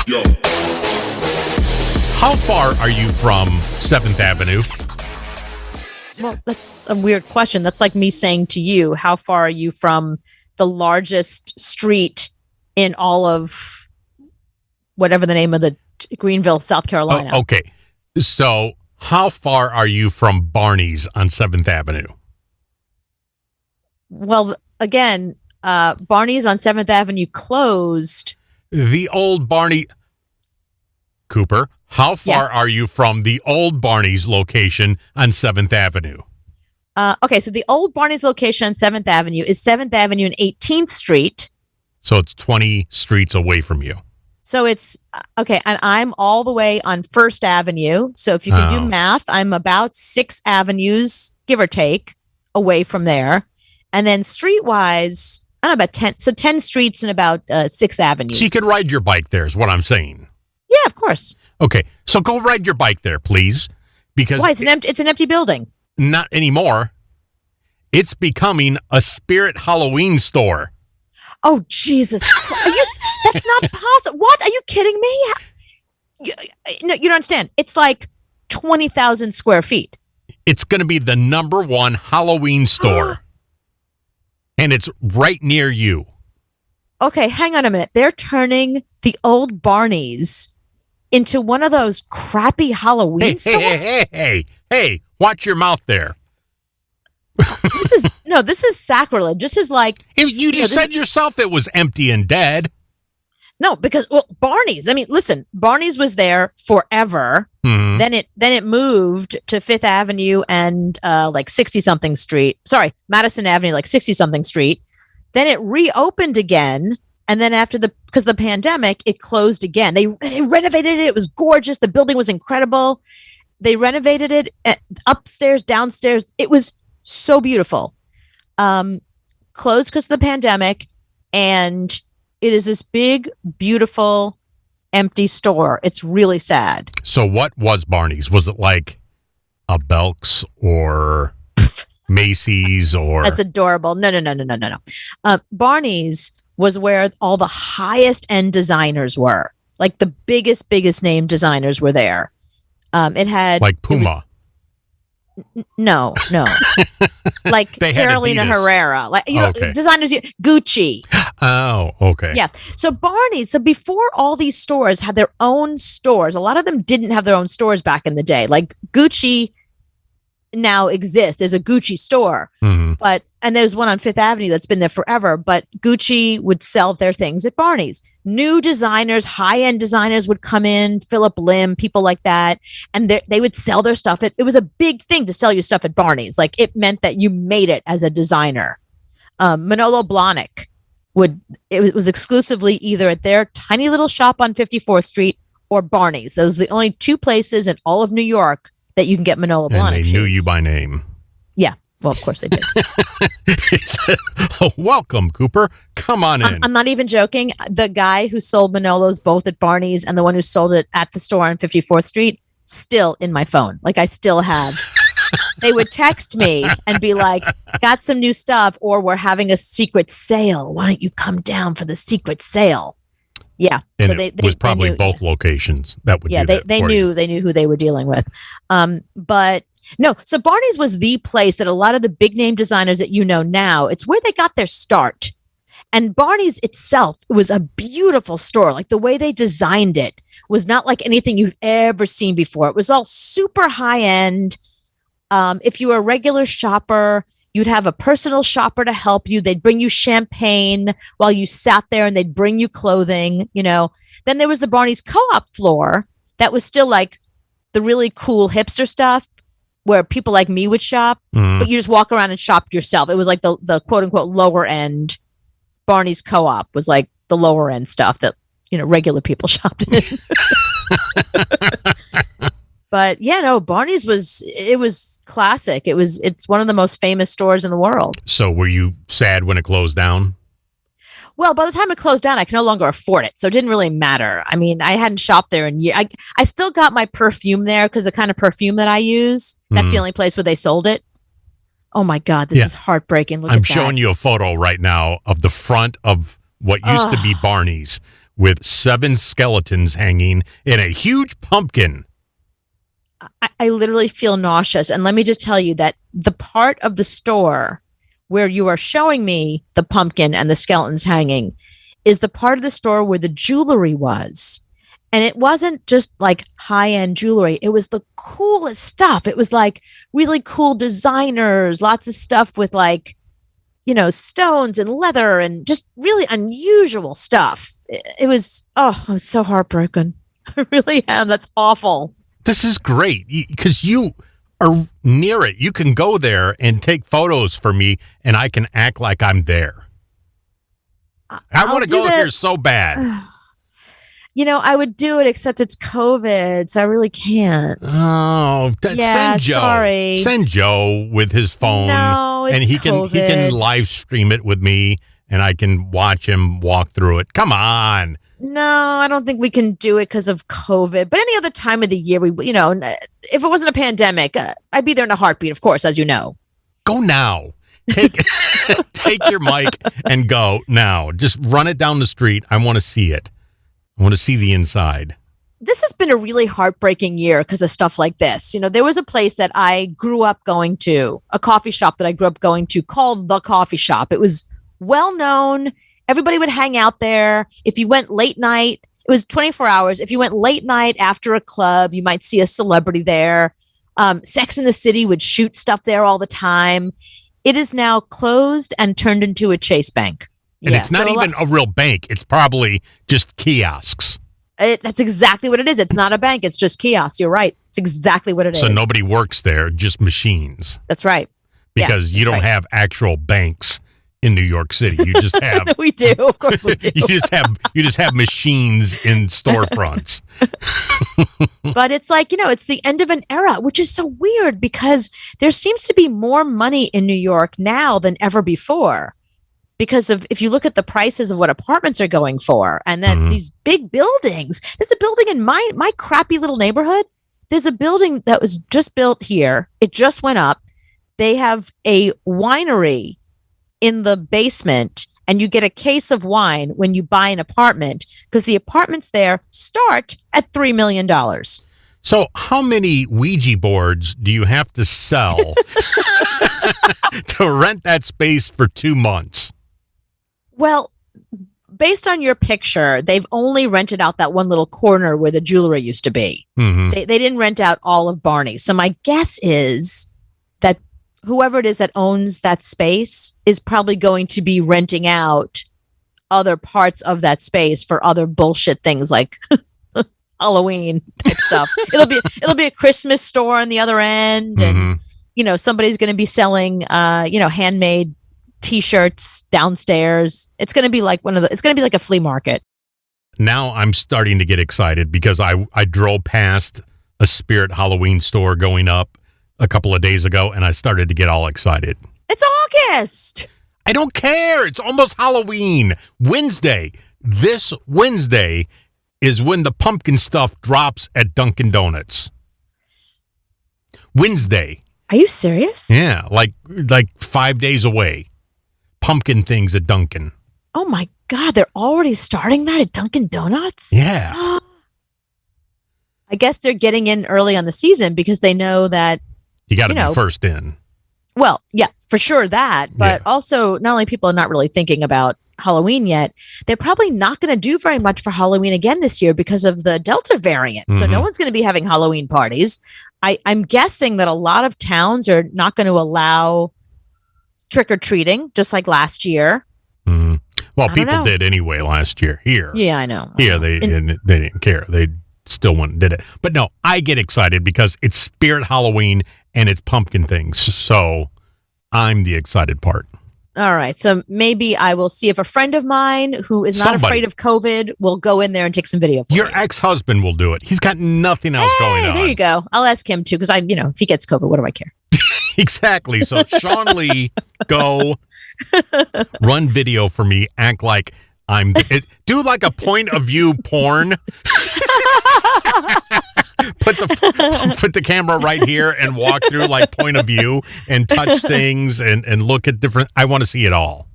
Yo. How far are you from 7th Avenue? Well, that's a weird question. That's like me saying to you, how far are you from the largest street in all of whatever the name of the Greenville, South Carolina? Oh, okay. So how far are you from Barneys on 7th Avenue? Well, again, Barney's on 7th Avenue closed. The old Barney... Cooper, how far are you from the old Barney's location on 7th Avenue? Okay, so the old Barney's location on 7th Avenue is 7th Avenue and 18th Street. So it's 20 streets away from you. So it's, okay, and I'm all the way on 1st Avenue. So if you can do math, I'm about 6 avenues, give or take, away from there. And then streetwise, I don't know, about 10, so 10 streets and about 6 avenues. So you can ride your bike there is what I'm saying. Yeah, of course. Okay, so go ride your bike there, please. Because why? It's an empty building. Not anymore. It's becoming a Spirit Halloween store. Oh, Jesus Christ. That's not possible. What? Are you kidding me? No, you don't understand. It's like 20,000 square feet. It's going to be the #1 Halloween store. And it's right near you. Okay, hang on a minute. They're turning the old Barneys into one of those crappy Halloween stores? Hey, watch your mouth there. This is sacrilege. This is like... You just said yourself it was empty and dead. No, because, well, Barneys, I mean, listen, Barneys was there forever. Mm-hmm. Then it moved to 5th Avenue and like 60-something street. Sorry, Madison Avenue, like 60-something street. Then it reopened again. And then because of the pandemic, it closed again. They renovated it. It was gorgeous. The building was incredible. They renovated it upstairs, downstairs. It was so beautiful. Closed because of the pandemic. And it is this big, beautiful, empty store. It's really sad. So what was Barney's? Was it like a Belk's or Macy's or... That's adorable. No. Barney's was where all the highest end designers were. Like the biggest name designers were there. It had like Puma. No. Like Carolina Herrera. Like designers, Gucci. Oh, okay. Yeah. So Barney's, before all these stores had their own stores, a lot of them didn't have their own stores back in the day. Like Gucci now exists as a Gucci store, and there's one on 5th Avenue that's been there forever, but Gucci would sell their things at Barney's. New designers, high-end designers would come in, Philip Lim, people like that, and they would sell their stuff. It was a big thing to sell your stuff at Barney's. Like, it meant that you made it as a designer. Manolo Blahnik it was exclusively either at their tiny little shop on 54th Street or Barney's. Those are the only 2 places in all of New York that you can get Manolo Blahnik And they knew you by name. Yeah. Well, of course they did. He said, welcome, Cooper. Come on in. I'm not even joking. The guy who sold Manolo's both at Barney's and the one who sold it at the store on 54th Street, still in my phone. Like, I still have. They would text me and be like, got some new stuff, or we're having a secret sale. Why don't you come down for the secret sale? Yeah. And so it was probably both locations that would do that. They knew who they were dealing with. But no, so Barney's was the place that a lot of the big name designers that you know now, it's where they got their start. And Barney's itself, it was a beautiful store. Like, the way they designed it was not like anything you've ever seen before. It was all super high end. If you were a regular shopper, you'd have a personal shopper to help you. They'd bring you champagne while you sat there, and they'd bring you clothing, Then there was the Barney's co-op floor that was still like the really cool hipster stuff where people like me would shop, but you just walk around and shop yourself. It was like the quote unquote lower end. Barney's co-op was like the lower end stuff that, regular people shopped in. But yeah, no, Barney's was classic. It's one of the most famous stores in the world. So were you sad when it closed down? Well, by the time it closed down, I could no longer afford it. So it didn't really matter. I mean, I hadn't shopped there in years. I still got my perfume there because the kind of perfume that I use, that's the only place where they sold it. Oh my God, this is heartbreaking. Look at that. I'm showing you a photo right now of the front of what used to be Barney's, with 7 skeletons hanging in a huge pumpkin. I literally feel nauseous. And let me just tell you that the part of the store where you are showing me the pumpkin and the skeletons hanging is the part of the store where the jewelry was. And it wasn't just like high-end jewelry. It was the coolest stuff. It was like really cool designers, lots of stuff with like, stones and leather and just really unusual stuff. It was, I was so heartbroken. I really am. That's awful. This is great because you are near it. You can go there and take photos for me, and I can act like I'm there. I want to go here so bad. I would do it, except it's COVID, so I really can't. Oh, send Joe. Sorry. Send Joe with his phone, and he can live stream it with me, and I can watch him walk through it. Come on. No, I don't think we can do it because of COVID. But any other time of the year, if it wasn't a pandemic, I'd be there in a heartbeat, of course, as you know. Go now. Take your mic and go now. Just run it down the street. I want to see it. I want to see the inside. This has been a really heartbreaking year because of stuff like this. There was a place that I grew up going to, a coffee shop that I grew up going to called The Coffee Shop. It was well known. Everybody would hang out there. If you went late night, it was 24 hours. If you went late night after a club, you might see a celebrity there. Sex and the City would shoot stuff there all the time. It is now closed and turned into a Chase Bank. And it's not even a real bank. It's probably just kiosks. That's exactly what it is. It's not a bank. It's just kiosks. You're right. It's exactly what it is. So nobody works there, just machines. That's right. Because you don't have actual banks in New York City. You just have we do. Of course we do. you just have machines in storefronts. But it's like, it's the end of an era, which is so weird because there seems to be more money in New York now than ever before. Because if you look at the prices of what apartments are going for, and then these big buildings, there's a building in my crappy little neighborhood. There's a building that was just built here. It just went up. They have a winery in the basement, and you get a case of wine when you buy an apartment because the apartments there start at $3 million. So how many Ouija boards do you have to sell to rent that space for 2 months? Well, based on your picture, they've only rented out that one little corner where the jewelry used to be. Mm-hmm. They didn't rent out all of Barney's. So my guess is that whoever it is that owns that space is probably going to be renting out other parts of that space for other bullshit things like Halloween type stuff. It'll be a Christmas store on the other end, and somebody's going to be selling handmade T-shirts downstairs. It's going to be like it's going to be like a flea market. Now I'm starting to get excited because I drove past a Spirit Halloween store going up a couple of days ago, and I started to get all excited. It's August. I don't care. It's almost Halloween. This Wednesday is when the pumpkin stuff drops at Dunkin' Donuts. Wednesday. Are you serious? Yeah, like 5 days away. Pumpkin things at Dunkin'. Oh my God, they're already starting that at Dunkin' Donuts? Yeah. I guess they're getting in early on the season because they know that you got to be first in. Well, yeah, for sure that. But also, not only people are not really thinking about Halloween yet, they're probably not going to do very much for Halloween again this year because of the Delta variant. So no one's going to be having Halloween parties. I'm guessing that a lot of towns are not going to allow trick-or-treating, just like last year. Mm-hmm. Well, people did anyway last year here. Yeah, I know. Yeah, they didn't care. They still went and did it. But no, I get excited because it's Spirit Halloween and it's pumpkin things. So I'm the excited part. All right. So maybe I will see if a friend of mine who is not afraid of COVID will go in there and take some video for Your me. ex-husband will do it. He's got nothing else going on. There you go. I'll ask him too because if he gets COVID, what do I care? Exactly. So Sean Lee, go run video for me. Act like do like a point of view porn. Put the camera right here and walk through like point of view and touch things and look at different. I want to see it all.